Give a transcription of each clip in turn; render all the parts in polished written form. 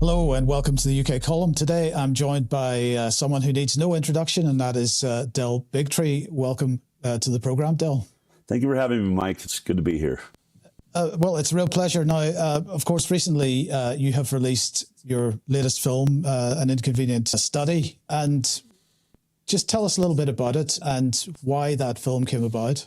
Hello and welcome to the UK column. Today I'm joined by someone who needs no introduction, and that is Del Bigtree. Welcome to the program, Del. Thank you for having me, Mike. It's good to be here. Well, it's a real pleasure. Now, of course, recently you have released your latest film, An Inconvenient Study, and just tell us a little bit about it and why that film came about.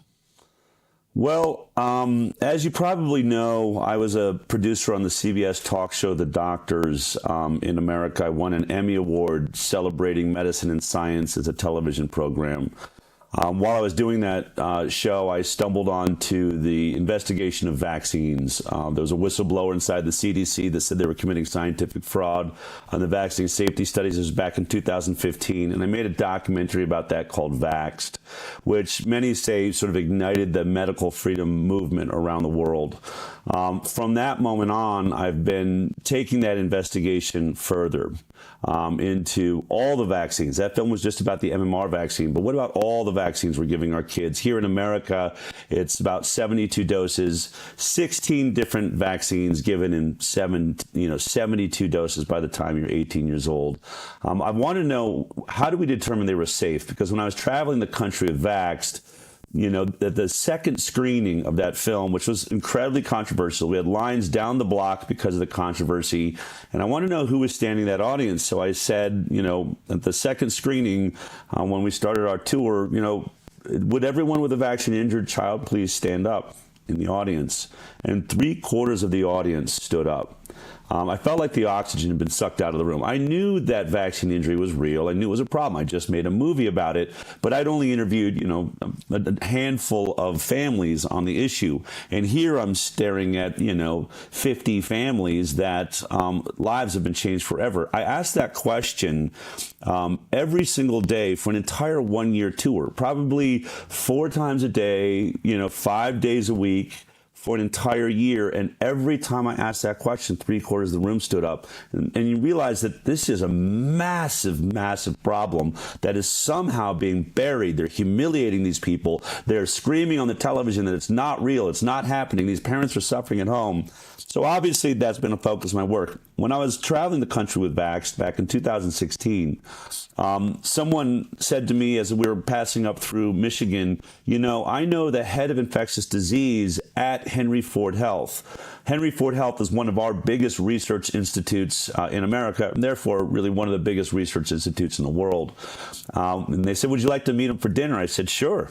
Well, as you probably know, I was a producer on the CBS talk show The Doctors in America. I won an Emmy Award celebrating medicine and science as a television program. While I was doing that show, I stumbled onto the investigation of vaccines. There was a whistleblower inside the CDC that said they were committing scientific fraud on the vaccine safety studies. This was back in 2015, and I made a documentary about that called Vaxxed, which many say sort of ignited the medical freedom movement around the world. From that moment on, I've been taking that investigation further into all the vaccines. That film was just about the MMR vaccine, but what about all the vaccines we're giving our kids? Here in America, it's about 72 doses, 16 different vaccines given in 72 doses by the time you're 18 years old. I want to know, how do we determine they were safe? Because when I was traveling the country with Vaxxed, the second screening of that film, which was incredibly controversial, we had lines down the block because of the controversy, and I want to know who was standing in that audience. So I said, at the second screening, when we started our tour, would everyone with a vaccine-injured child please stand up in the audience? And 3/4 of the audience stood up. I felt like the oxygen had been sucked out of the room. I knew that vaccine injury was real. I knew it was a problem. I just made a movie about it, but I'd only interviewed, a handful of families on the issue. And here I'm staring at, 50 families that lives have been changed forever. I asked that question every single day for an entire 1-year tour, probably 4 times a day, 5 days a week, for an entire year. And every time I asked that question, 3/4 of the room stood up. And you realize that this is a massive, massive problem that is somehow being buried. They're humiliating these people. They're screaming on the television that it's not real. It's not happening. These parents are suffering at home. So obviously that's been a focus of my work. When I was traveling the country with Vaxxed back in 2016, someone said to me as we were passing up through Michigan, I know the head of infectious disease at Henry Ford Health. Henry Ford Health is one of our biggest research institutes in America, and therefore really one of the biggest research institutes in the world. And they said, would you like to meet him for dinner? I said, sure.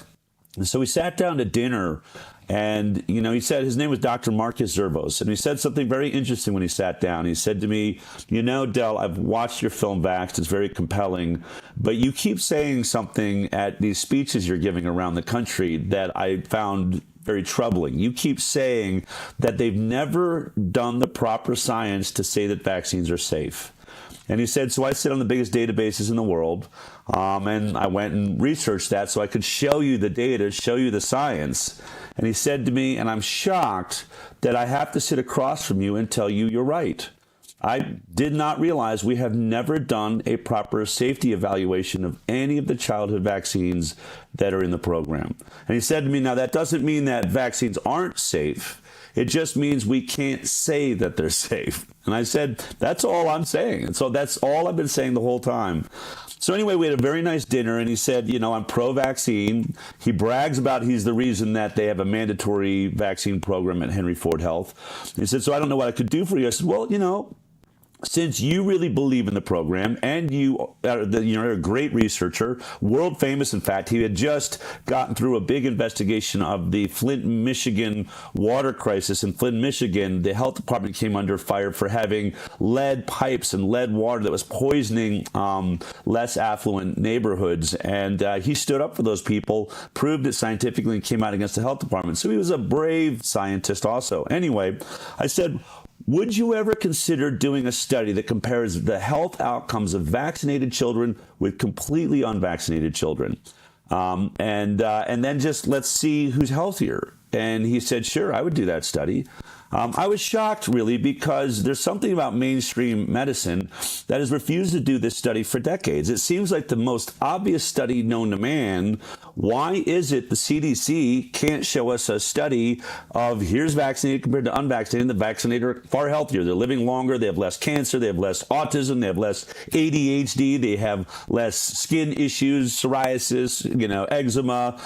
And so we sat down to dinner, and, he said his name was Dr. Marcus Zervos, and he said something very interesting when he sat down. He said to me, Del, I've watched your film Vaxxed. It's very compelling, but you keep saying something at these speeches you're giving around the country that I found very troubling. You keep saying that they've never done the proper science to say that vaccines are safe. And he said, so I sit on the biggest databases in the world, and I went and researched that so I could show you the data, show you the science. And he said to me, and I'm shocked that I have to sit across from you and tell you you're right. I did not realize we have never done a proper safety evaluation of any of the childhood vaccines that are in the program. And he said to me, now that doesn't mean that vaccines aren't safe. It just means we can't say that they're safe. And I said, that's all I'm saying. And so that's all I've been saying the whole time. So anyway, we had a very nice dinner, and he said, I'm pro-vaccine. He brags about he's the reason that they have a mandatory vaccine program at Henry Ford Health. He said, so I don't know what I could do for you. I said, well, since you really believe in the program, and you're a great researcher, world famous, in fact, he had just gotten through a big investigation of the Flint, Michigan water crisis. In Flint, Michigan, the health department came under fire for having lead pipes and lead water that was poisoning less affluent neighborhoods. And he stood up for those people, proved it scientifically, and came out against the health department. So he was a brave scientist also. Anyway, I said, would you ever consider doing a study that compares the health outcomes of vaccinated children with completely unvaccinated children? And then just let's see who's healthier. And he said, sure, I would do that study. I was shocked, really, because there's something about mainstream medicine that has refused to do this study for decades. It seems like the most obvious study known to man. Why is it the CDC can't show us a study of here's vaccinated compared to unvaccinated? The vaccinated are far healthier. They're living longer. They have less cancer. They have less autism. They have less ADHD. They have less skin issues, psoriasis, eczema,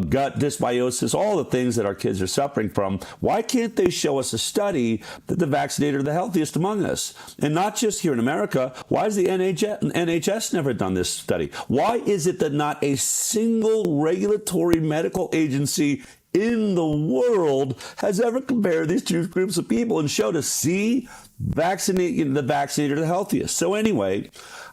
gut dysbiosis, all the things that our kids are suffering from. Why can't they show us a study that the vaccinated are the healthiest among us? And not just here in America. Why has the NHS never done this study? Why is it that not a single regulatory medical agency in the world has ever compared these two groups of people and showed us, see, the vaccinated are the healthiest? So anyway,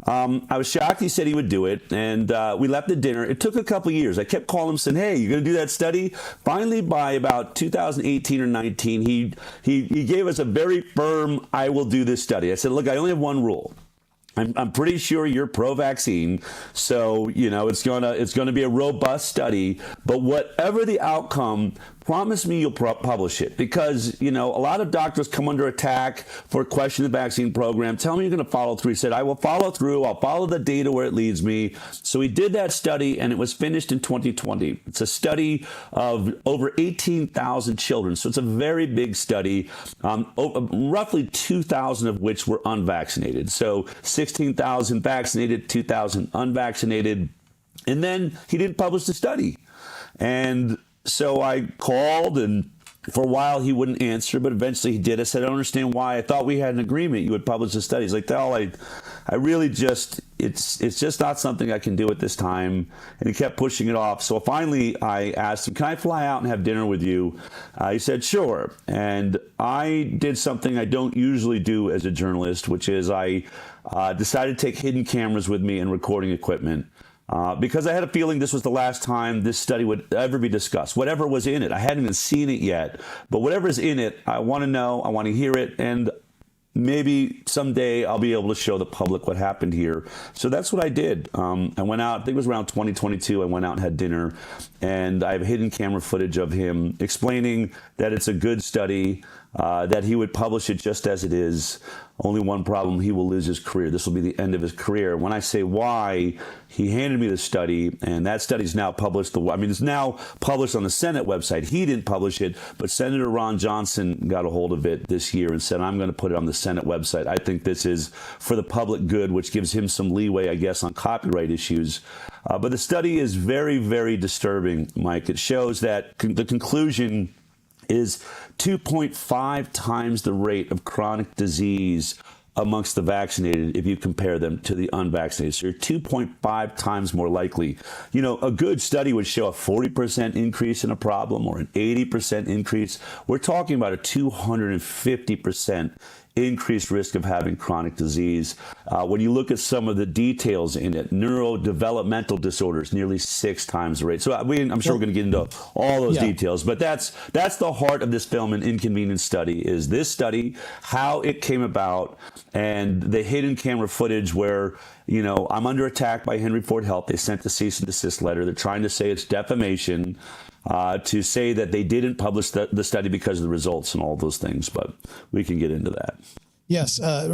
I was shocked he said he would do it, and we left at dinner. It took a couple of years. I kept calling him saying, hey, you going to do that study? Finally, by about 2018 or 19, he gave us a very firm, I will do this study. I said, look, I only have one rule. I'm pretty sure you're pro-vaccine, so it's gonna be a robust study. But whatever the outcome, promise me you'll publish it, because a lot of doctors come under attack for questioning the vaccine program. Tell me you're going to follow through. He said, I will follow through. I'll follow the data where it leads me. So he did that study, and it was finished in 2020. It's a study of over 18,000 children, so it's a very big study. Roughly 2,000 of which were unvaccinated. So 16,000 vaccinated, 2,000 unvaccinated. And then he didn't publish the study. And so I called, and for a while he wouldn't answer, but eventually he did. I said, I don't understand why. I thought we had an agreement you would publish the study. He's like, no, I really just, it's just not something I can do at this time. And he kept pushing it off. So finally I asked him, can I fly out and have dinner with you? He said, sure. And I did something I don't usually do as a journalist, which is I decided to take hidden cameras with me and recording equipment. Because I had a feeling this was the last time this study would ever be discussed. Whatever was in it, I hadn't even seen it yet, but whatever's in it, I want to know, I want to hear it, and maybe someday I'll be able to show the public what happened here. So that's what I did. I went out, I think it was around 2022, I went out and had dinner, and I have hidden camera footage of him explaining that it's a good study, that he would publish it just as it is. Only one problem, he will lose his career. This will be the end of his career. When I say why, he handed me the study, and that study's now published. It's now published on the Senate website. He didn't publish it, but Senator Ron Johnson got a hold of it this year and said, I'm going to put it on the Senate website. I think this is for the public good, which gives him some leeway, I guess, on copyright issues. But the study is very, very disturbing, Mike. It shows that the conclusion is 2.5 times the rate of chronic disease amongst the vaccinated if you compare them to the unvaccinated. So you're 2.5 times more likely. A good study would show a 40% increase in a problem or an 80% increase. We're talking about a 250% increased risk of having chronic disease. When you look at some of the details in it, neurodevelopmental disorders, nearly 6 times the rate. So I'm sure we're going to get into all those details, but that's the heart of this film, An Inconvenient Study, is this study, how it came about, and the hidden camera footage where, I'm under attack by Henry Ford Health. They sent a cease and desist letter. They're trying to say it's defamation, to say that they didn't publish the study because of the results and all those things, but we can get into that. Yes. I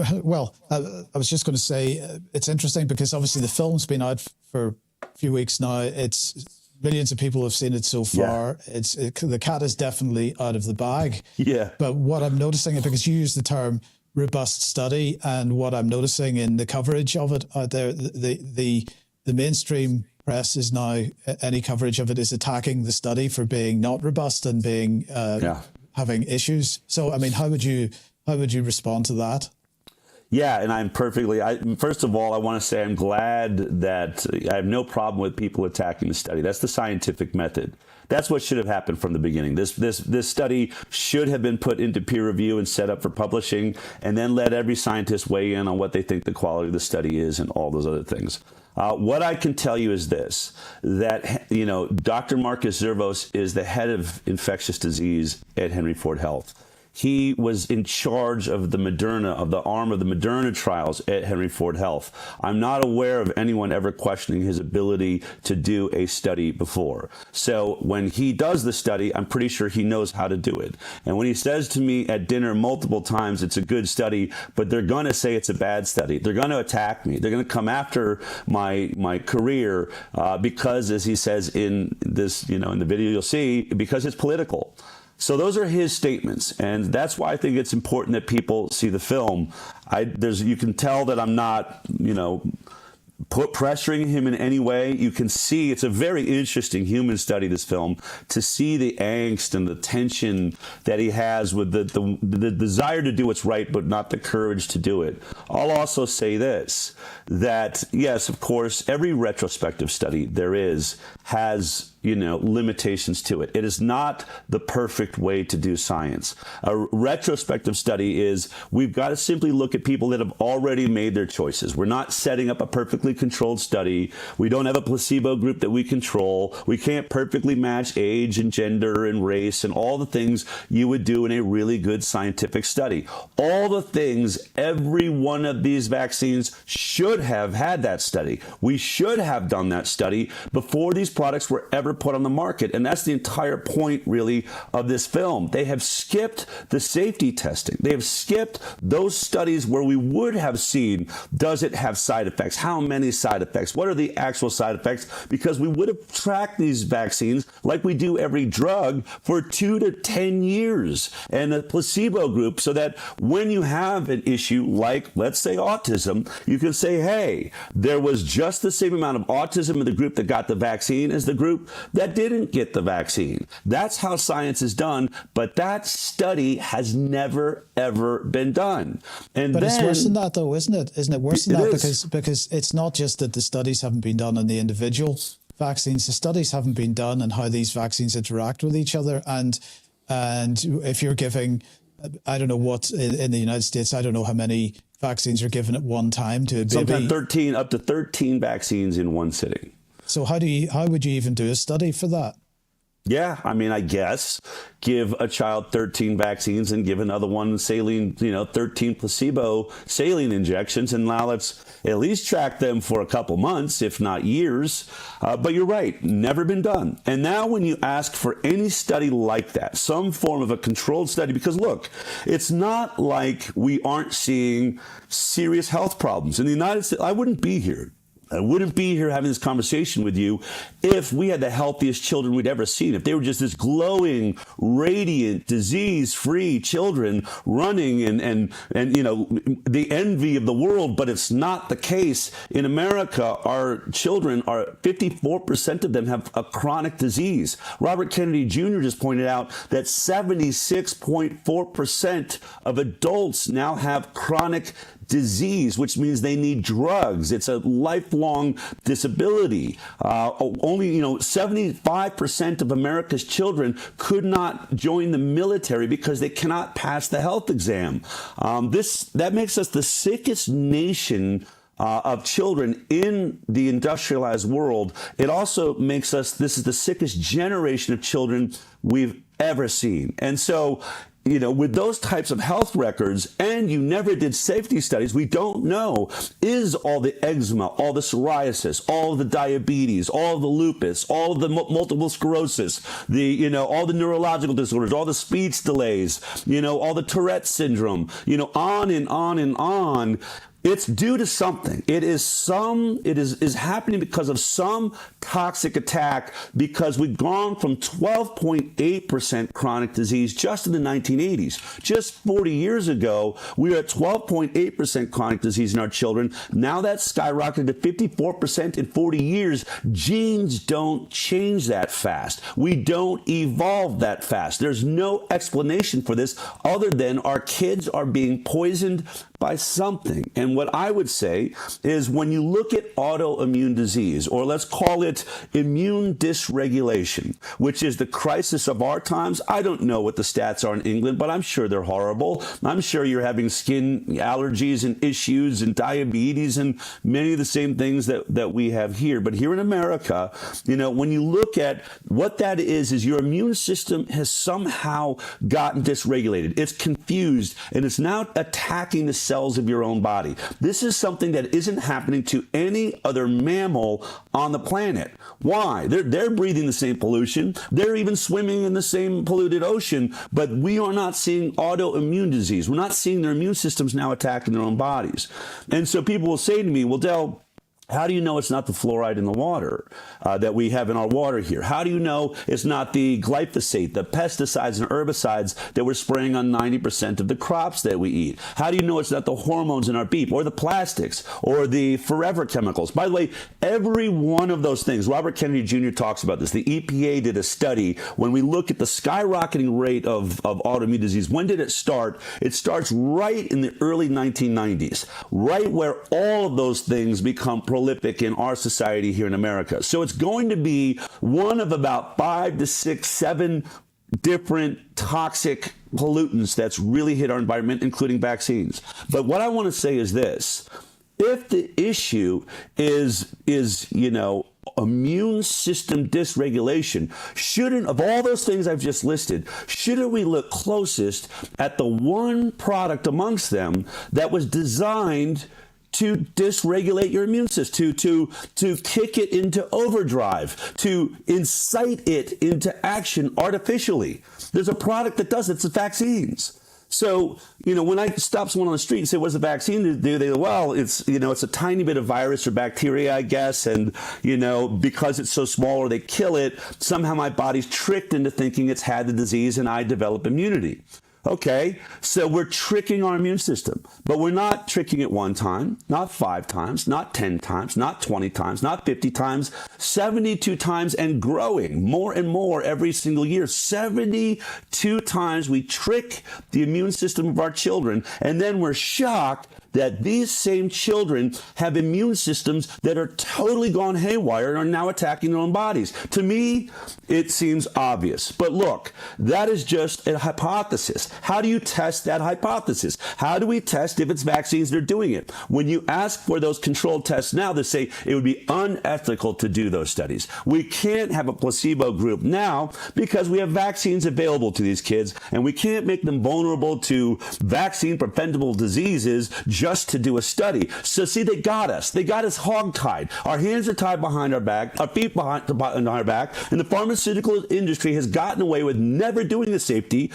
was just going to say it's interesting because obviously the film's been out for a few weeks now. It's millions of people have seen it so far. Yeah. The cat is definitely out of the bag. Yeah. But what I'm noticing, because you use the term robust study, and what I'm noticing in the coverage of it out there, the mainstream press is now, any coverage of it is attacking the study for being not robust and being having issues. So, how would you respond to that? Yeah, and first of all, I want to say I'm glad that I have no problem with people attacking the study. That's the scientific method. That's what should have happened from the beginning. This study should have been put into peer review and set up for publishing, and then let every scientist weigh in on what they think the quality of the study is and all those other things. What I can tell you is this, that, Dr. Marcus Zervos is the head of infectious disease at Henry Ford Health. he was in charge of the arm of the Moderna trials at Henry Ford Health. I'm not aware of anyone ever questioning his ability to do a study before. So when he does the study, I'm pretty sure he knows how to do it. And when he says to me at dinner multiple times, it's a good study, but they're going to say it's a bad study. They're going to attack me. They're going to come after my career because, as he says in this, in the video you'll see, because it's political. So those are his statements, and that's why I think it's important that people see the film. You can tell that I'm not, pressuring him in any way. You can see it's a very interesting human study, this film, to see the angst and the tension that he has with the desire to do what's right, but not the courage to do it. I'll also say this, that yes, of course, every retrospective study there has limitations to it. It is not the perfect way to do science. A retrospective study is, we've got to simply look at people that have already made their choices. We're not setting up a perfectly controlled study. We don't have a placebo group that we control. We can't perfectly match age and gender and race and all the things you would do in a really good scientific study. All the things, every one of these vaccines should have had that study. We should have done that study before these products were ever put on the market. And that's the entire point, really, of this film. They have skipped the safety testing. They have skipped those studies where we would have seen, does it have side effects? How many side effects? What are the actual side effects? Because we would have tracked these vaccines like we do every drug for 2 to 10 years and a placebo group, so that when you have an issue like, let's say, autism, you can say, hey, there was just the same amount of autism in the group that got the vaccine as the group that didn't get the vaccine. That's how science is done, but that study has never, ever been done. But it's worse than that, though, isn't it? Isn't it worse than that? Because it's not just that the studies haven't been done on the individual vaccines. The studies haven't been done on how these vaccines interact with each other. And if you're giving, I don't know what, in the United States, I don't know how many vaccines are given at one time to a baby. Sometimes up to 13 vaccines in one sitting. So how would you even do a study for that? Yeah, I mean, I guess give a child 13 vaccines and give another one saline, 13 placebo saline injections, and now let's at least track them for a couple months, if not years. But you're right, never been done. And now when you ask for any study like that, some form of a controlled study, because look, it's not like we aren't seeing serious health problems. In the United States, I wouldn't be here. I wouldn't be here having this conversation with you if we had the healthiest children we'd ever seen. If they were just this glowing, radiant, disease-free children running and the envy of the world. But it's not the case. In America, our children 54% of them have a chronic disease. Robert Kennedy Jr. just pointed out that 76.4% of adults now have chronic disease, which means they need drugs. It's a lifelong disability. Only 75% of America's children could not join the military because they cannot pass the health exam. That makes us the sickest nation of children in the industrialized world. It also makes us, this is the sickest generation of children we've ever seen. And so, with those types of health records, and you never did safety studies, we don't know, is all the eczema, all the psoriasis, all the diabetes, all the lupus, all the multiple sclerosis, all the neurological disorders, all the speech delays, all the Tourette syndrome, on and on and on. It's due to something. It is happening because of some toxic attack, because we've gone from 12.8% chronic disease just in the 1980s. Just 40 years ago, we were at 12.8% chronic disease in our children. Now that's skyrocketed to 54% in 40 years. Genes don't change that fast. We don't evolve that fast. There's no explanation for this other than our kids are being poisoned by something. And And what I would say is when you look at autoimmune disease, or let's call it immune dysregulation, which is the crisis of our times. I don't know what the stats are in England, but I'm sure they're horrible. I'm sure you're having skin allergies and issues and diabetes and many of the same things that we have here. But here in America, when you look at what that is your immune system has somehow gotten dysregulated. It's confused, and it's now attacking the cells of your own body. This is something that isn't happening to any other mammal on the planet. Why? They're breathing the same pollution. They're even swimming in the same polluted ocean, but we are not seeing autoimmune disease. We're not seeing their immune systems now attacking their own bodies. And so people will say to me, well, Del, how do you know it's not the fluoride in the water that we have in our water here? How do you know it's not the glyphosate, the pesticides and herbicides that we're spraying on 90% of the crops that we eat? How do you know it's not the hormones in our beef, or the plastics, or the forever chemicals? By the way, every one of those things, Robert Kennedy Jr. talks about this. The EPA did a study. When we look at the skyrocketing rate of autoimmune disease, when did it start? It starts right in the early 1990s, right where all of those things become prolific in our society here in America. So it's going to be one of about 5 to 6, 7 different toxic pollutants that's really hit our environment, including vaccines. But what I want to say is this: if the issue is immune system dysregulation, of all those things I've just listed, shouldn't we look closest at the one product amongst them that was designed to dysregulate your immune system, to kick it into overdrive, to incite it into action artificially? There's a product that does it. It's the vaccines. So, when I stop someone on the street and say, what's a vaccine to do? They go, well, it's a tiny bit of virus or bacteria, I guess. And, because it's so small or they kill it, somehow my body's tricked into thinking it's had the disease and I develop immunity. Okay, so we're tricking our immune system, but we're not tricking it one time, not 5 times, not 10 times, not 20 times, not 50 times, 72 times and growing more and more every single year. 72 times we trick the immune system of our children, and then we're shocked that these same children have immune systems that are totally gone haywire and are now attacking their own bodies. To me, it seems obvious. But look, that is just a hypothesis. How do you test that hypothesis? How do we test if it's vaccines that are doing it? When you ask for those controlled tests now, they say it would be unethical to do those studies. We can't have a placebo group now because we have vaccines available to these kids, and we can't make them vulnerable to vaccine-preventable diseases just to do a study. So see, they got us. They got us hog-tied. Our hands are tied behind our back, our feet behind our back, and the pharmaceutical industry has gotten away with never doing a safety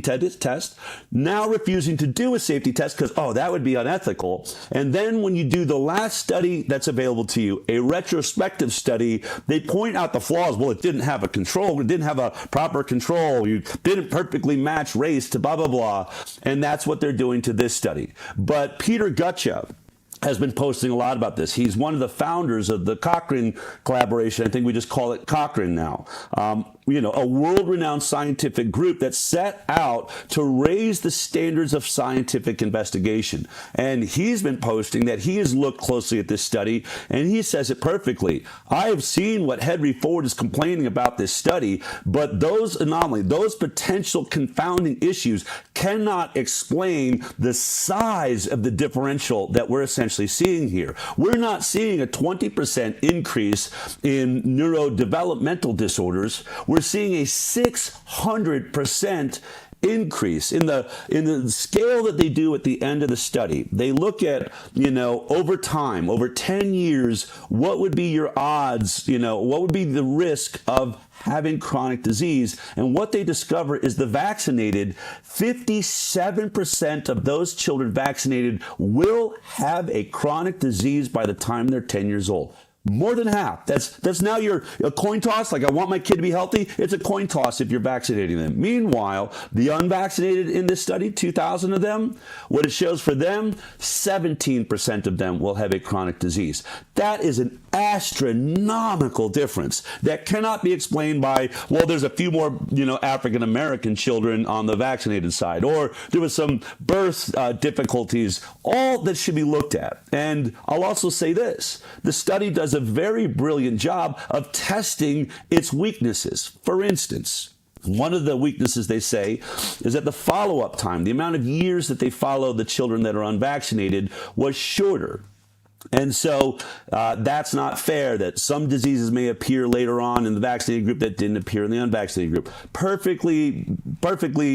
test, now refusing to do a safety test because, that would be unethical. And then when you do the last study that's available to you, a retrospective study, they point out the flaws. Well, it didn't have a control. It didn't have a proper control. You didn't perfectly match race to blah, blah, blah. And that's what they're doing to this study. But Peter Gutschew has been posting a lot about this. He's one of the founders of the Cochrane collaboration. I think we just call it Cochrane now. A world-renowned scientific group that set out to raise the standards of scientific investigation. And he's been posting that he has looked closely at this study, and he says it perfectly. I have seen what Henry Ford is complaining about this study, but those anomalies, those potential confounding issues cannot explain the size of the differential that we're essentially seeing here. We're not seeing a 20% increase in neurodevelopmental disorders. We're seeing a 600% increase in the scale that they do at the end of the study. They look at, over time, over 10 years, what would be your odds, what would be the risk of having chronic disease. And what they discover is the vaccinated, 57% of those children vaccinated will have a chronic disease by the time they're 10 years old. More than half. That's now a coin toss. Like, I want my kid to be healthy. It's a coin toss if you're vaccinating them. Meanwhile, the unvaccinated in this study, 2,000 of them, what it shows for them, 17% of them will have a chronic disease. That is an astronomical difference that cannot be explained by, well, there's a few more, African American children on the vaccinated side, or there was some birth difficulties. All that should be looked at. And I'll also say this: the study does a very brilliant job of testing its weaknesses. For instance, one of the weaknesses they say is that the follow-up time, the amount of years that they follow the children that are unvaccinated, was shorter. And so that's not fair, that some diseases may appear later on in the vaccinated group that didn't appear in the unvaccinated group. Perfectly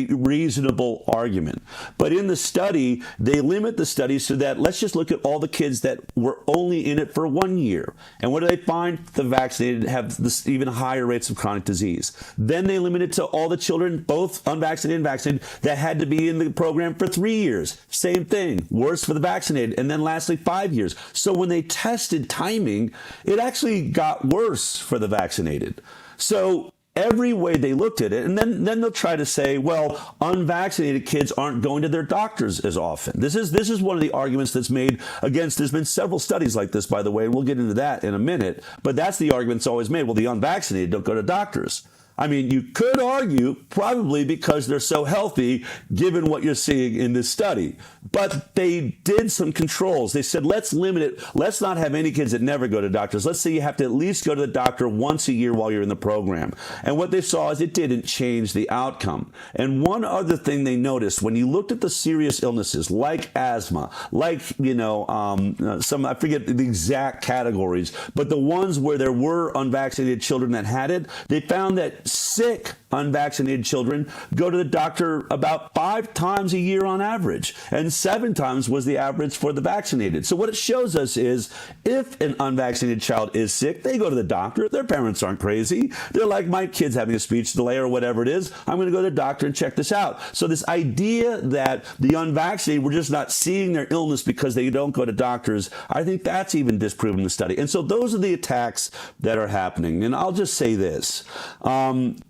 reasonable argument. But in the study, they limit the study so that, let's just look at all the kids that were only in it for 1 year. And what do they find? The vaccinated have even higher rates of chronic disease. Then they limit it to all the children, both unvaccinated and vaccinated, that had to be in the program for 3 years. Same thing, worse for the vaccinated. And then lastly, 5 years. So when they tested timing, it actually got worse for the vaccinated. So every way they looked at it, and then they'll try to say, well, unvaccinated kids aren't going to their doctors as often. This is one of the arguments that's made against. There's been several studies like this, by the way, and we'll get into that in a minute. But that's the argument that's always made. Well, the unvaccinated don't go to doctors. I mean, you could argue probably because they're so healthy, given what you're seeing in this study. But they did some controls. They said, let's limit it. Let's not have any kids that never go to doctors. Let's say you have to at least go to the doctor once a year while you're in the program. And what they saw is it didn't change the outcome. And one other thing they noticed, when you looked at the serious illnesses like asthma, like, some, I forget the exact categories, but the ones where there were unvaccinated children that had it, they found that sick unvaccinated children go to the doctor about 5 times a year on average, and 7 times was the average for the vaccinated. So what it shows us is, if an unvaccinated child is sick, they go to the doctor. Their parents aren't crazy. They're like, my kid's having a speech delay or whatever it is. I'm going to go to the doctor and check this out. So this idea that the unvaccinated were just not seeing their illness because they don't go to doctors, I think that's even disproven in the study. And so those are the attacks that are happening. And I'll just say this.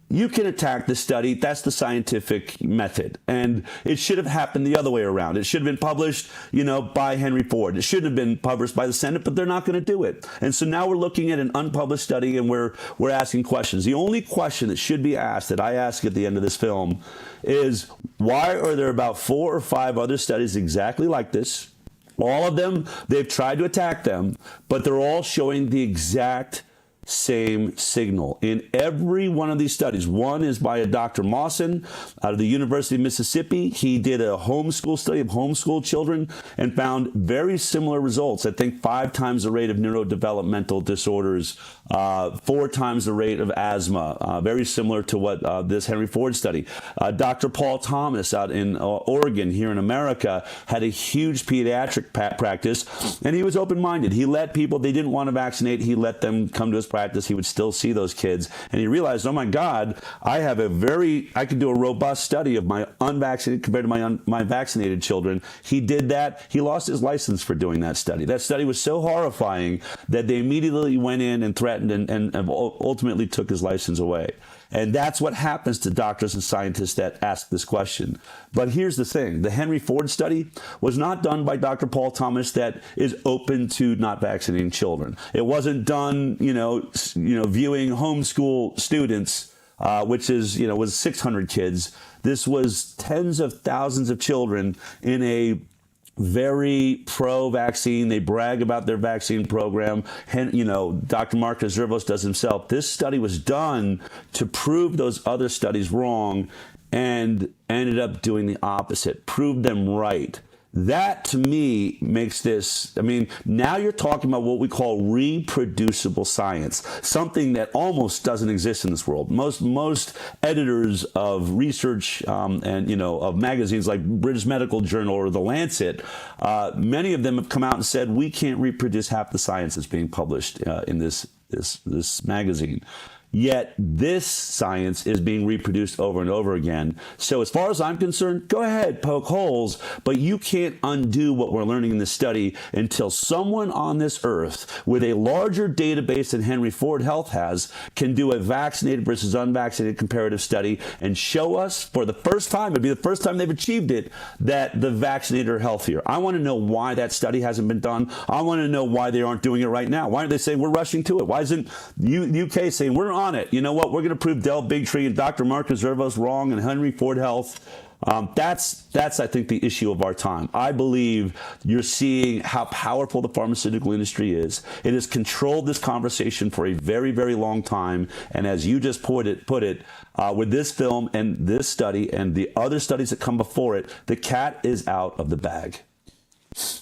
You can attack the study. That's the scientific method. And it should have happened the other way around. It should have been published, by Henry Ford. It shouldn't have been published by the Senate, but they're not going to do it. And so now we're looking at an unpublished study, and we're asking questions. The only question that should be asked, that I ask at the end of this film, is why are there about 4 or 5 other studies exactly like this? All of them, they've tried to attack them, but they're all showing the exact same signal. In every one of these studies, one is by a Dr. Mawson out of the University of Mississippi. He did a homeschool study of homeschool children and found very similar results. I think 5 times the rate of neurodevelopmental disorders, 4 times the rate of asthma, very similar to what this Henry Ford study. Dr. Paul Thomas out in Oregon, here in America, had a huge pediatric practice, and he was open-minded. He let people, they didn't want to vaccinate, he let them come to his practice. He would still see those kids, and he realized, oh my God, I can do a robust study of my unvaccinated compared to my vaccinated children. He did that. He lost his license for doing that study. That study was so horrifying that they immediately went in and threatened and ultimately took his license away. And that's what happens to doctors and scientists that ask this question. But here's the thing. The Henry Ford study was not done by Dr. Paul Thomas that is open to not vaccinating children. It wasn't done, viewing homeschool students, which is, was 600 kids. This was tens of thousands of children in a very pro-vaccine. They brag about their vaccine program. Dr. Mark Zervos does himself. This study was done to prove those other studies wrong and ended up doing the opposite, proved them right. That, to me, makes this, now you're talking about what we call reproducible science, something that almost doesn't exist in this world. Most editors of research of magazines like British Medical Journal or The Lancet, many of them have come out and said, we can't reproduce half the science that's being published in this magazine. Yet this science is being reproduced over and over again. So as far as I'm concerned, go ahead, poke holes, but you can't undo what we're learning in this study until someone on this earth with a larger database than Henry Ford Health has can do a vaccinated versus unvaccinated comparative study and show us for the first time, it'd be the first time they've achieved it, that the vaccinated are healthier. I want to know why that study hasn't been done. I want to know why they aren't doing it right now. Why aren't they saying we're rushing to it? Why isn't UK saying we're on it? You know what? We're going to prove Bigtree and Dr. Marcus Zervos wrong and Henry Ford Health. That's I think the issue of our time. I believe you're seeing how powerful the pharmaceutical industry is. It has controlled this conversation for a very, very long time. And as you just put it, with this film and this study and the other studies that come before it, the cat is out of the bag.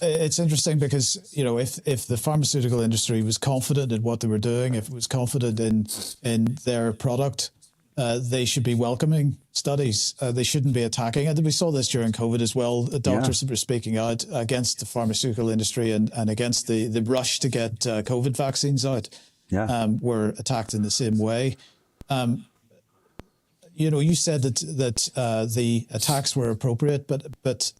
It's interesting because, if the pharmaceutical industry was confident in what they were doing, if it was confident in their product, they should be welcoming studies. They shouldn't be attacking it. We saw this during COVID as well. Doctors were speaking out against the pharmaceutical industry and against the rush to get COVID vaccines out. Were attacked in the same way. You said that the attacks were appropriate, but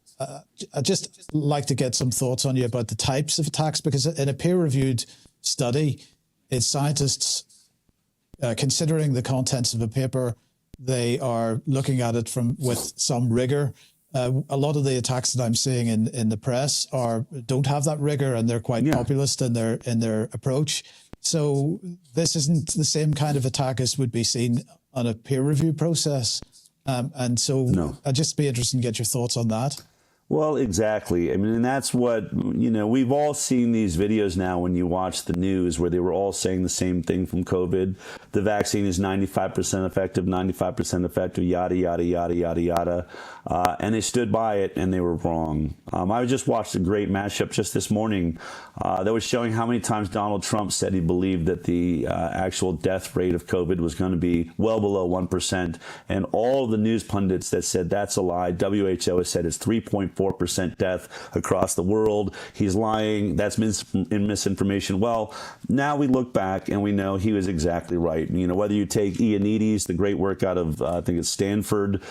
I'd just like to get some thoughts on you about the types of attacks, because in a peer-reviewed study, it's scientists considering the contents of a paper. They are looking at it with some rigor. A lot of the attacks that I'm seeing in the press don't have that rigor, and they're quite populist in their approach. So this isn't the same kind of attack as would be seen on a peer review process. No. I'd just be interested in get your thoughts on that. Well, exactly. I mean, and that's what, we've all seen these videos now when you watch the news where they were all saying the same thing from COVID. The vaccine is 95% effective, 95% effective, yada, yada, yada, yada, yada. And they stood by it and they were wrong. I just watched a great mashup just this morning that was showing how many times Donald Trump said he believed that the actual death rate of COVID was going to be well below 1%. And all the news pundits that said that's a lie. WHO has said it's 3.4% death across the world. He's lying. That's misinformation. Well, now we look back and we know he was exactly right. Whether you take Ioannidis, the great work out of, I think it's Stanford,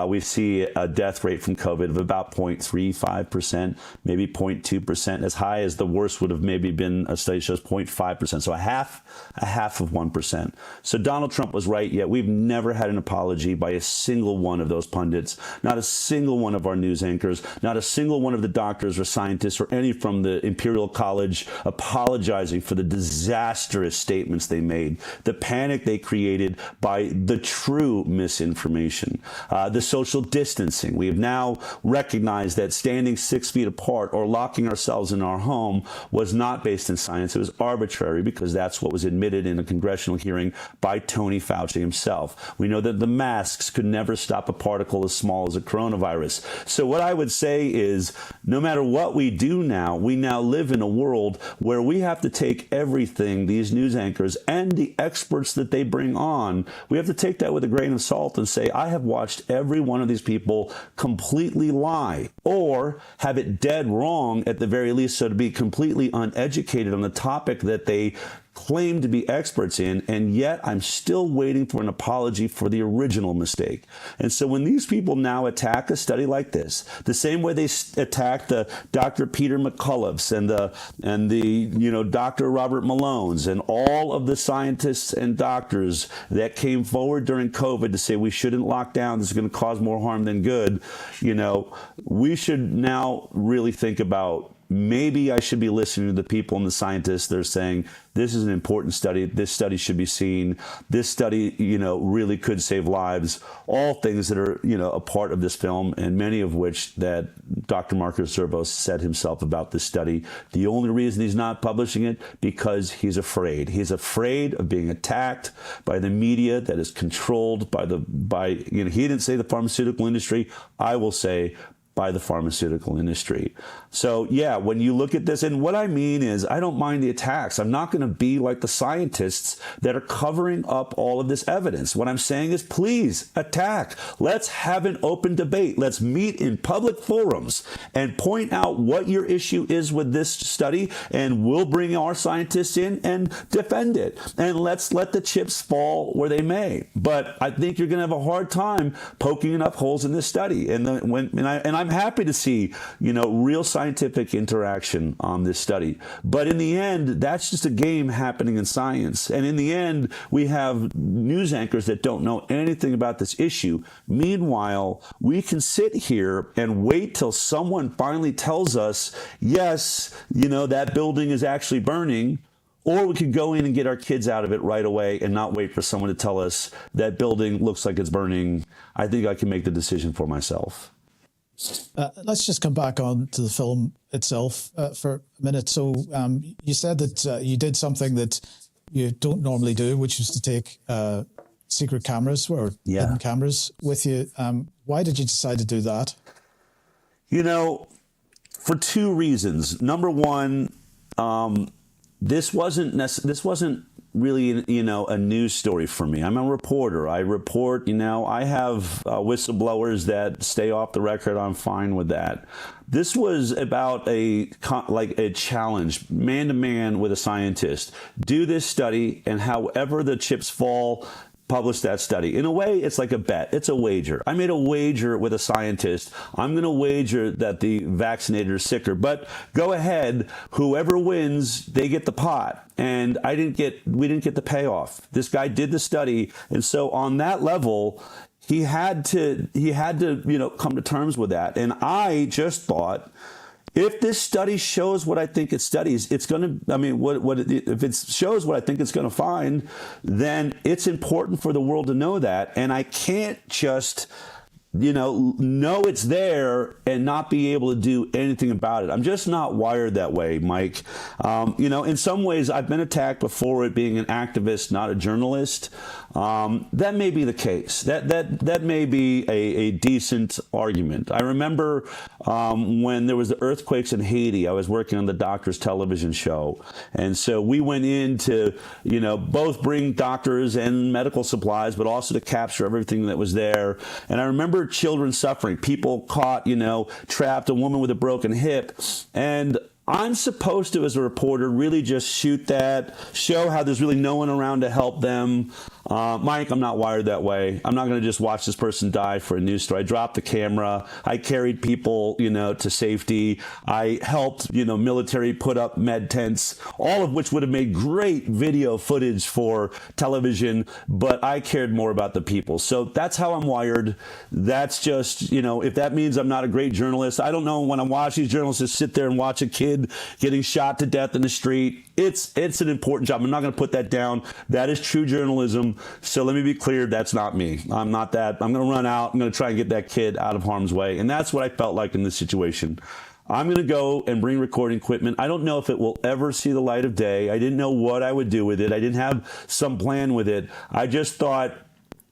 we see a death rate from COVID of about 0.35%, maybe 0.2%, as high as the worst would have maybe been, a study shows 0.5%. So a half of 1%. So Donald Trump was right, yet we've never had an apology by a single one of those pundits, not a single one of our news anchors, not a single one of the doctors or scientists or any from the Imperial College apologizing for the disastrous statements they made, the panic they created by the true misinformation, the social distancing. We have now recognized that standing 6 feet apart or locking ourselves in our home was not based in science. It was arbitrary because that's what was admitted in a congressional hearing by Tony Fauci himself. We know that the masks could never stop a particle as small as a coronavirus. So what I would say is, no matter what we do now, we now live in a world where we have to take everything these news anchors and the experts that they bring on, we have to take that with a grain of salt and say, I have watched every one of these people completely lie or have it dead wrong at the very least, so to be completely uneducated on the topic that they claim to be experts in, and yet I'm still waiting for an apology for the original mistake. And so when these people now attack a study like this, the same way they attacked the Dr. Peter McCulloughs and the Dr. Robert Malones and all of the scientists and doctors that came forward during COVID to say we shouldn't lock down, this is going to cause more harm than good, we should now really think about, maybe I should be listening to the people and the scientists that are saying, this is an important study. This study should be seen. This study, really could save lives. All things that are, a part of this film, and many of which that Dr. Marcus Zervos said himself about this study. The only reason he's not publishing it, because he's afraid. He's afraid of being attacked by the media that is controlled by he didn't say the pharmaceutical industry. I will say by the pharmaceutical industry. So yeah, when you look at this, and what I mean is I don't mind the attacks. I'm not going to be like the scientists that are covering up all of this evidence. What I'm saying is please attack. Let's have an open debate. Let's meet in public forums and point out what your issue is with this study, and we'll bring our scientists in and defend it. And let's let the chips fall where they may. But I think you're going to have a hard time poking enough holes in this study. And I'm happy to see, real scientific interaction on this study. But in the end, that's just a game happening in science. And in the end, we have news anchors that don't know anything about this issue. Meanwhile, we can sit here and wait till someone finally tells us, yes, that building is actually burning. Or we could go in and get our kids out of it right away and not wait for someone to tell us that building looks like it's burning. I think I can make the decision for myself. Let's just come back on to the film itself for a minute. So you said that you did something that you don't normally do, which is to take secret cameras or hidden cameras with you. Why did you decide to do that? For two reasons. Number one, this wasn't really, a news story for me. I'm a reporter. I report, I have whistleblowers that stay off the record. I'm fine with that. This was about a challenge, man to man with a scientist. Do this study, and however the chips fall, publish that study. In a way, it's like a bet. It's a wager. I made a wager with a scientist. I'm going to wager that the vaccinator is sicker. But go ahead. Whoever wins, they get the pot. And we didn't get the payoff. This guy did the study, and so on that level, he had to come to terms with that. And I just thought, if this study shows what I think it studies, it's going to, if it shows what I think it's going to find, then it's important for the world to know that. And I can't just, know it's there and not be able to do anything about it. I'm just not wired that way, Mike. In some ways, I've been attacked before at being an activist, not a journalist. That may be the case. That may be a decent argument. I remember when there was the earthquakes in Haiti, I was working on the doctor's television show. And so we went in to, both bring doctors and medical supplies, but also to capture everything that was there. And I remember children suffering, people caught, trapped, a woman with a broken hip. And I'm supposed to, as a reporter, really just shoot that, show how there's really no one around to help them. Mike, I'm not wired that way. I'm not going to just watch this person die for a news story. I dropped the camera. I carried people, to safety. I helped, military put up med tents, all of which would have made great video footage for television, but I cared more about the people. So that's how I'm wired. That's just, if that means I'm not a great journalist, I don't know. When I watch these journalists just sit there and watch a kid getting shot to death in the street, it's an important job. I'm not going to put that down. That is true journalism. So let me be clear, that's not me. I'm not that. I'm going to run out. I'm going to try and get that kid out of harm's way. And that's what I felt like in this situation. I'm going to go and bring recording equipment. I don't know if it will ever see the light of day. I didn't know what I would do with it. I didn't have some plan with it. I just thought,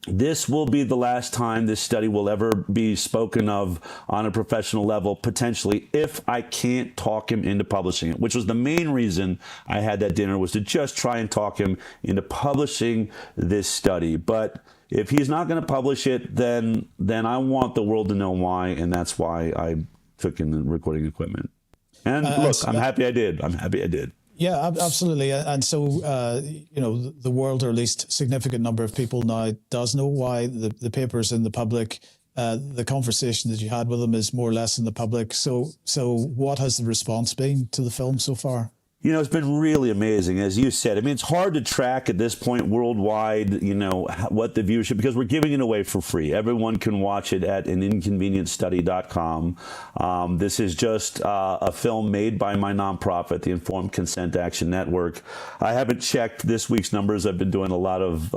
this will be the last time this study will ever be spoken of on a professional level, potentially, if I can't talk him into publishing it, which was the main reason I had that dinner, was to just try and talk him into publishing this study. But if he's not going to publish it, then I want the world to know why, and that's why I took in the recording equipment. And look, I'm happy I did. Yeah, absolutely. And so, the world, or at least significant number of people now, does know why the paper's in the public. The conversation that you had with them is more or less in the public. So what has the response been to the film so far? It's been really amazing, as you said. It's hard to track at this point worldwide, what the viewership, because we're giving it away for free. Everyone can watch it at an inconvenientstudy.com. This is just a film made by my nonprofit, the Informed Consent Action Network. I haven't checked this week's numbers. I've been doing a lot of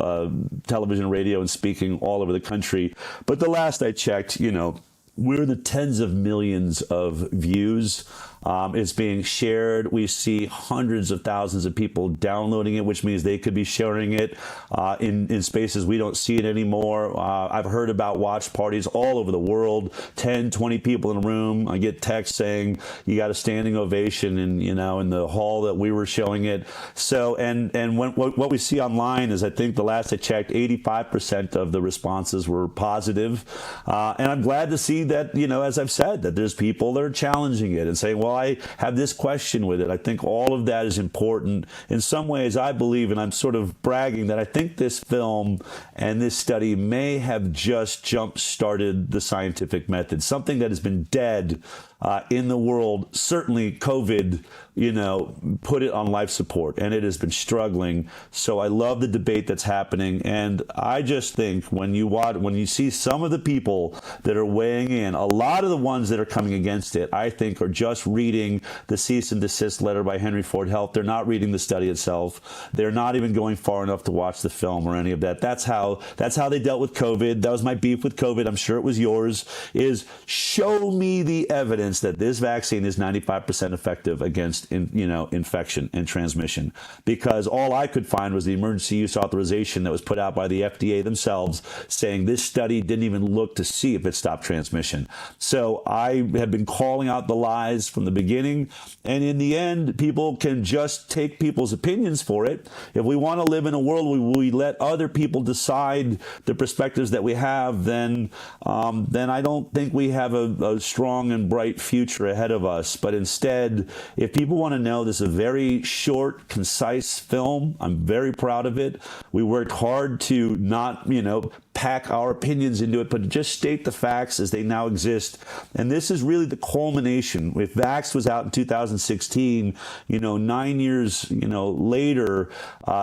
television, radio, and speaking all over the country. But the last I checked, we're in the tens of millions of views. It's being shared. We see hundreds of thousands of people downloading it, which means they could be sharing it in spaces we don't see it anymore. I've heard about watch parties all over the world, 10, 20 people in a room. I get texts saying you got a standing ovation in the hall that we were showing it. So, and what we see online is, I think the last I checked, 85% of the responses were positive. And I'm glad to see that, as I've said, that there's people that are challenging it and saying, well, I have this question with it. I think all of that is important. In some ways, I believe, and I'm sort of bragging, that I think this film and this study may have just jump-started the scientific method, something that has been dead in the world. Certainly COVID, put it on life support, and it has been struggling. So I love the debate that's happening. And I just think when you see some of the people that are weighing in, a lot of the ones that are coming against it, I think, are just reading the cease and desist letter by Henry Ford Health. They're not reading the study itself. They're not even going far enough to watch the film or any of that. That's how they dealt with COVID. That was my beef with COVID. I'm sure it was yours, is show me the evidence that this vaccine is 95% effective against infection and transmission, because all I could find was the emergency use authorization that was put out by the FDA themselves saying this study didn't even look to see if it stopped transmission. So I have been calling out the lies from the beginning, and in the end, people can just take people's opinions for it. If we want to live in a world where we let other people decide the perspectives that we have, then I don't think we have a strong and bright future ahead of us. But instead, if people want to know, this is a very short, concise film. I'm very proud of it. We worked hard to not, pack our opinions into it, but just state the facts as they now exist. And this is really the culmination. If Vaxxed was out in 2016, 9 years, later,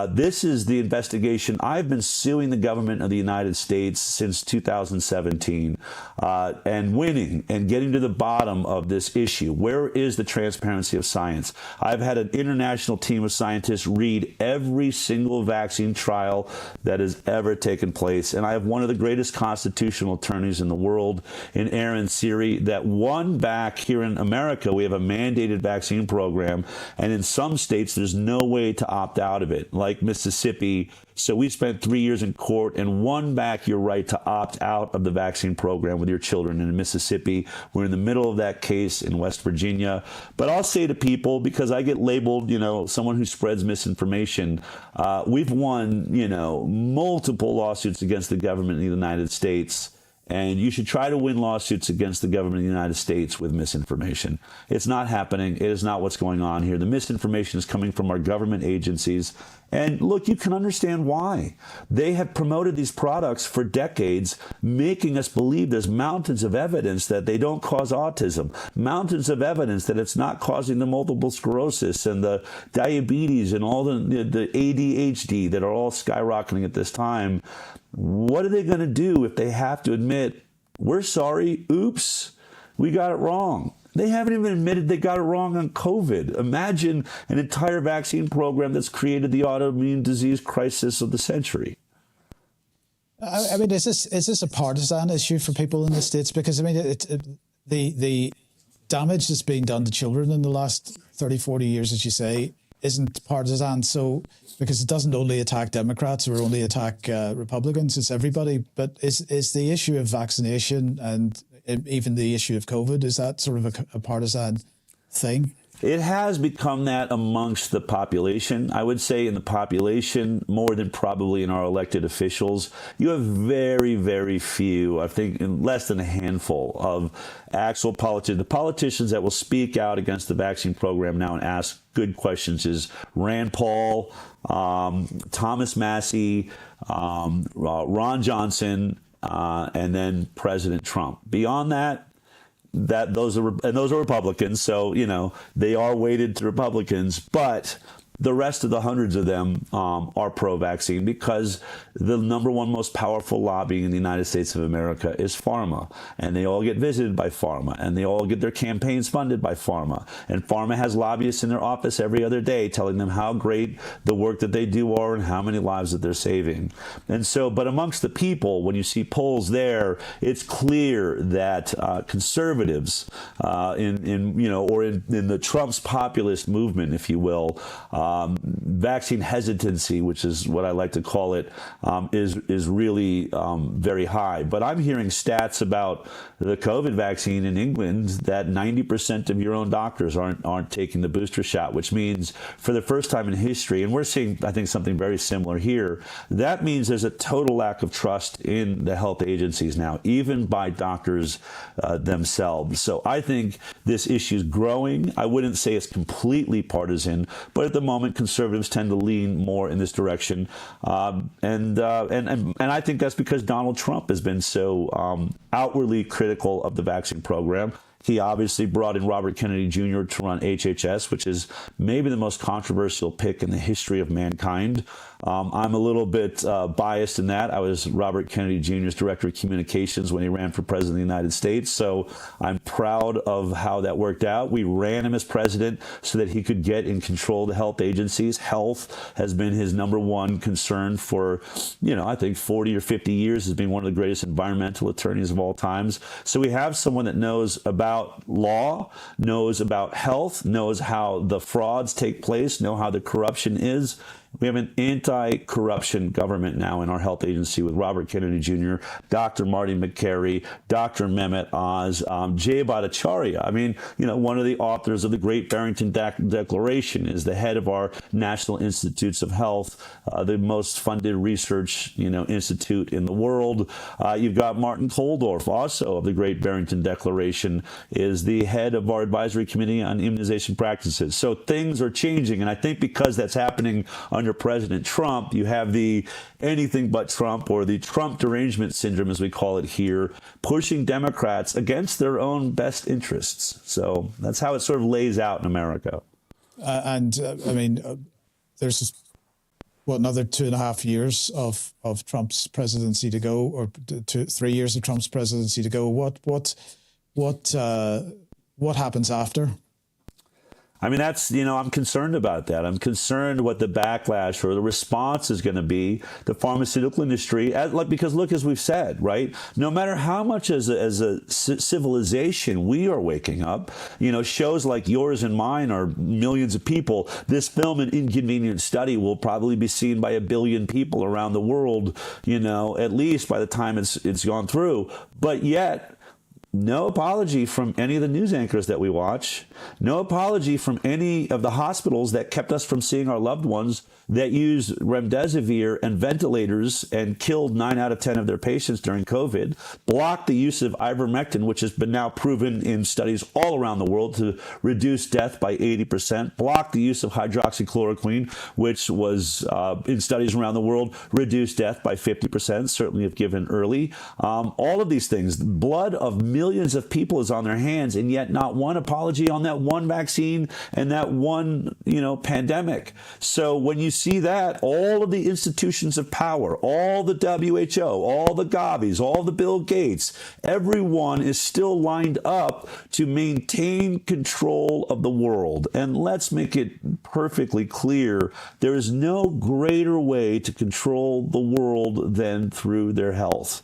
this is the investigation. I've been suing the government of the United States since 2017 and winning and getting to the bottom of this issue. Where is the transparency of science? I've had an international team of scientists read every single vaccine trial that has ever taken place. And I have one of the greatest constitutional attorneys in the world, in Aaron Siri, that won back here in America. We have a mandated vaccine program, and in some states, there's no way to opt out of it, like Mississippi. So we spent 3 years in court and won back your right to opt out of the vaccine program with your children in Mississippi. We're in the middle of that case in West Virginia. But I'll say to people, because I get labeled, someone who spreads misinformation, we've won, multiple lawsuits against the government in the United States. And you should try to win lawsuits against the government of the United States with misinformation. It's not happening. It is not what's going on here. The misinformation is coming from our government agencies. And look, you can understand why. They have promoted these products for decades, making us believe there's mountains of evidence that they don't cause autism, mountains of evidence that it's not causing the multiple sclerosis and the diabetes and all the ADHD that are all skyrocketing at this time. What are they going to do if they have to admit, we're sorry, oops, we got it wrong? They haven't even admitted they got it wrong on COVID. Imagine an entire vaccine program that's created the autoimmune disease crisis of the century. I mean, is this a partisan issue for people in the States? Because, I mean, the damage that's being done to children in the last 30, 40 years, as you say, isn't partisan. So, because it doesn't only attack Democrats or only attack Republicans, it's everybody. But is the issue of vaccination and even the issue of COVID, is that sort of a partisan thing? It has become that amongst the population. I would say in the population more than probably in our elected officials. You have very, very few, I think less than a handful of actual politicians. The politicians that will speak out against the vaccine program now and ask good questions is Rand Paul, Thomas Massey, Ron Johnson, and then President Trump. Beyond that, those are Republicans, so they are weighted to Republicans. But the rest of the hundreds of them are pro-vaccine because the number one most powerful lobby in the United States of America is pharma. And they all get visited by pharma. And they all get their campaigns funded by pharma. And pharma has lobbyists in their office every other day telling them how great the work that they do are and how many lives that they're saving. And so, but amongst the people, when you see polls there, it's clear that conservatives in the Trump's populist movement, if you will, vaccine hesitancy, which is what I like to call it, is really very high. But I'm hearing stats about the COVID vaccine in England that 90% of your own doctors aren't taking the booster shot, which means for the first time in history, and we're seeing, I think, something very similar here, that means there's a total lack of trust in the health agencies now, even by doctors themselves. So I think this issue is growing. I wouldn't say it's completely partisan, but at the moment, conservatives tend to lean more in this direction, and I think that's because Donald Trump has been so outwardly critical of the vaccine program. He obviously brought in Robert Kennedy Jr. to run HHS, which is maybe the most controversial pick in the history of mankind. I'm a little bit biased in that. I was Robert Kennedy Jr.'s director of communications when he ran for president of the United States, so I'm proud of how that worked out. We ran him as president so that he could get in control of the health agencies. Health has been his number one concern for, I think 40 or 50 years, has been one of the greatest environmental attorneys of all times. So we have someone that knows about law, knows about health, knows how the frauds take place, know how the corruption is. We have an anti-corruption government now in our health agency with Robert Kennedy Jr., Dr. Marty McCary, Dr. Mehmet Oz, Jay Bhattacharya. I mean, one of the authors of the Great Barrington Declaration is the head of our National Institutes of Health, the most funded research, institute in the world. You've got Martin Koldorf, also of the Great Barrington Declaration, is the head of our Advisory Committee on Immunization Practices. So things are changing, and I think because that's happening under President Trump, you have the anything but Trump, or the Trump derangement syndrome, as we call it here, pushing Democrats against their own best interests. So that's how it sort of lays out in America. There's another 2.5 years of Trump's presidency to go, or 3 years of Trump's presidency to go. What happens after? I mean, that's, I'm concerned about that. I'm concerned what the backlash or the response is going to be. The pharmaceutical industry, because look, as we've said, right, no matter how much as a civilization we are waking up, shows like yours and mine are millions of people. This film, An Inconvenient Study, will probably be seen by 1 billion people around the world, at least by the time it's gone through. But yet, no apology from any of the news anchors that we watch. No apology from any of the hospitals that kept us from seeing our loved ones that used remdesivir and ventilators and killed 9 out of 10 of their patients during COVID. Blocked the use of ivermectin, which has been now proven in studies all around the world to reduce death by 80%. Blocked the use of hydroxychloroquine, which was in studies around the world reduced death by 50%, certainly if given early. All of these things, blood of millions of people is on their hands, and yet not one apology on that one vaccine and that one, pandemic. So when you see that, all of the institutions of power, all the WHO, all the Gavis, all the Bill Gates, everyone is still lined up to maintain control of the world. And let's make it perfectly clear, there is no greater way to control the world than through their health.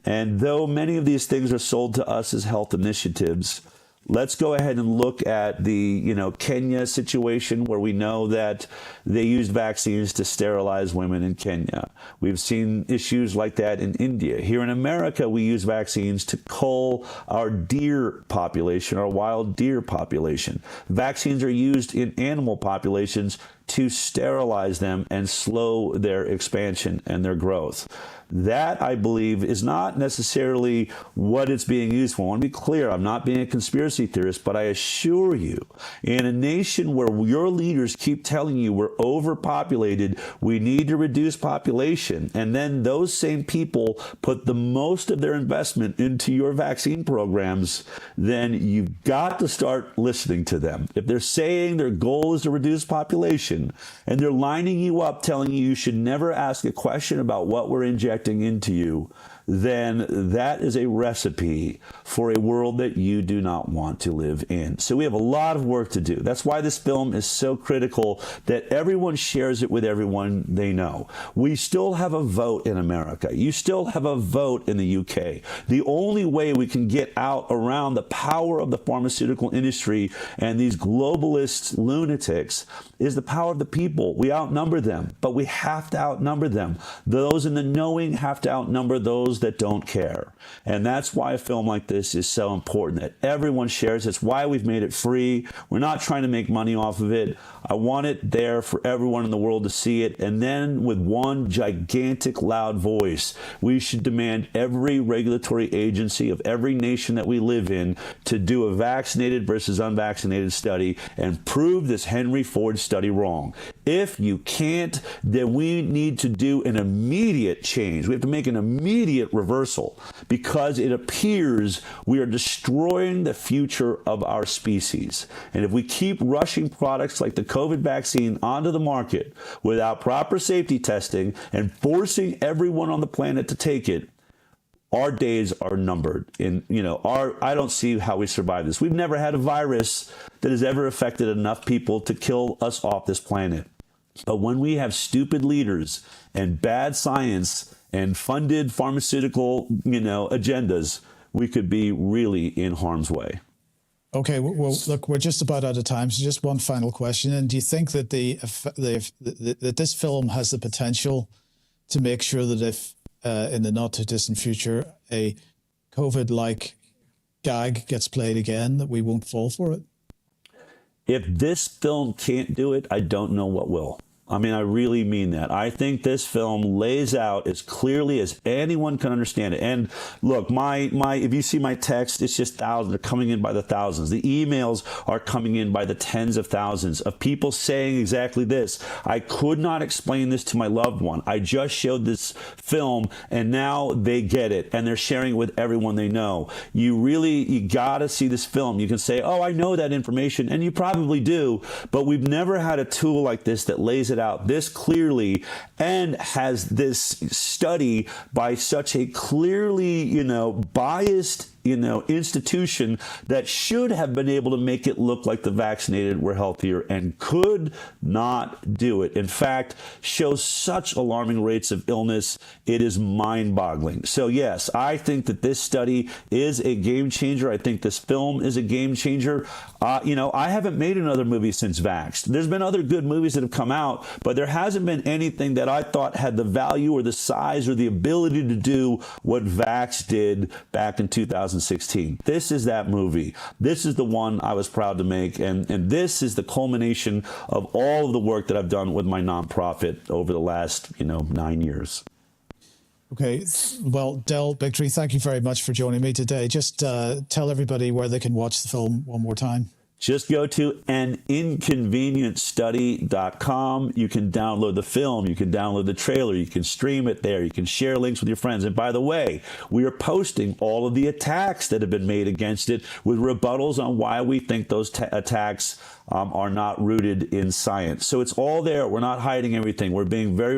And though many of these things are sold to us as health initiatives, let's go ahead and look at the, Kenya situation, where we know that they used vaccines to sterilize women in Kenya. We've seen issues like that in India. Here in America, we use vaccines to cull our deer population, our wild deer population. Vaccines are used in animal populations to sterilize them and slow their expansion and their growth. That, I believe, is not necessarily what it's being used for. I want to be clear, I'm not being a conspiracy theorist, but I assure you, in a nation where your leaders keep telling you we're overpopulated, we need to reduce population, and then those same people put the most of their investment into your vaccine programs, then you've got to start listening to them. If they're saying their goal is to reduce population, injection, and they're lining you up telling you should never ask a question about what we're injecting into you, then that is a recipe for a world that you do not want to live in. So we have a lot of work to do. That's why this film is so critical that everyone shares it with everyone they know. We still have a vote in America. You still have a vote in the UK. The only way we can get out around the power of the pharmaceutical industry and these globalist lunatics is the power of the people. We outnumber them, but we have to outnumber them. Those in the knowing have to outnumber those that don't care. And that's why a film like this is so important, that everyone shares. It's why we've made it free. We're not trying to make money off of it. I want it there for everyone in the world to see it. And then with one gigantic loud voice, we should demand every regulatory agency of every nation that we live in to do a vaccinated versus unvaccinated study and prove this Henry Ford study wrong. If you can't, then we need to do an immediate change. We have to make an immediate reversal because it appears we are destroying the future of our species. And if we keep rushing products like the COVID vaccine onto the market without proper safety testing and forcing everyone on the planet to take it, our days are numbered. I don't see how we survive this. We've never had a virus that has ever affected enough people to kill us off this planet. But when we have stupid leaders and bad science and funded pharmaceutical, agendas, we could be really in harm's way. Okay, well, look, we're just about out of time, so just one final question. And do you think that that this film has the potential to make sure that if in the not too distant future a COVID-like gag gets played again, that we won't fall for it? If this film can't do it, I don't know what will. I mean, I really mean that. I think this film lays out as clearly as anyone can understand it. And look, if you see my text, it's just thousands. They're coming in by the thousands. The emails are coming in by the tens of thousands of people saying exactly this. I could not explain this to my loved one. I just showed this film and now they get it and they're sharing it with everyone they know. You gotta see this film. You can say, oh, I know that information, and you probably do, but we've never had a tool like this that lays it out this clearly and has this study by such a clearly, biased institution that should have been able to make it look like the vaccinated were healthier and could not do it. In fact, shows such alarming rates of illness. It is mind-boggling. So yes, I think that this study is a game changer. I think this film is a game changer. I haven't made another movie since Vaxxed. There's been other good movies that have come out, but there hasn't been anything that I thought had the value or the size or the ability to do what Vaxxed did back in 2016. This is that movie. This is the one I was proud to make, and this is the culmination of all of the work that I've done with my nonprofit over the last 9 years. Okay, well, Del, Bigtree, thank you very much for joining me today. Just tell everybody where they can watch the film one more time. Just go to Inconvenient Study.com. You can download the film. You can download the trailer. You can stream it there. You can share links with your friends. And by the way, we are posting all of the attacks that have been made against it with rebuttals on why we think those attacks are not rooted in science. So it's all there. We're not hiding everything. We're being very,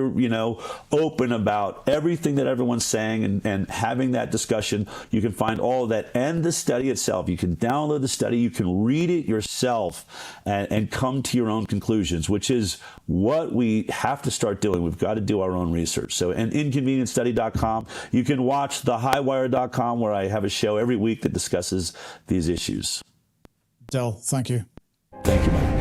open about everything that everyone's saying and having that discussion. You can find all of that and the study itself. You can download the study. You can read it yourself and come to your own conclusions, which is what we have to start doing. We've got to do our own research. So, and InconvenientStudy.com. You can watch the HighWire.com, where I have a show every week that discusses these issues. Del, thank you. Thank you, Mike.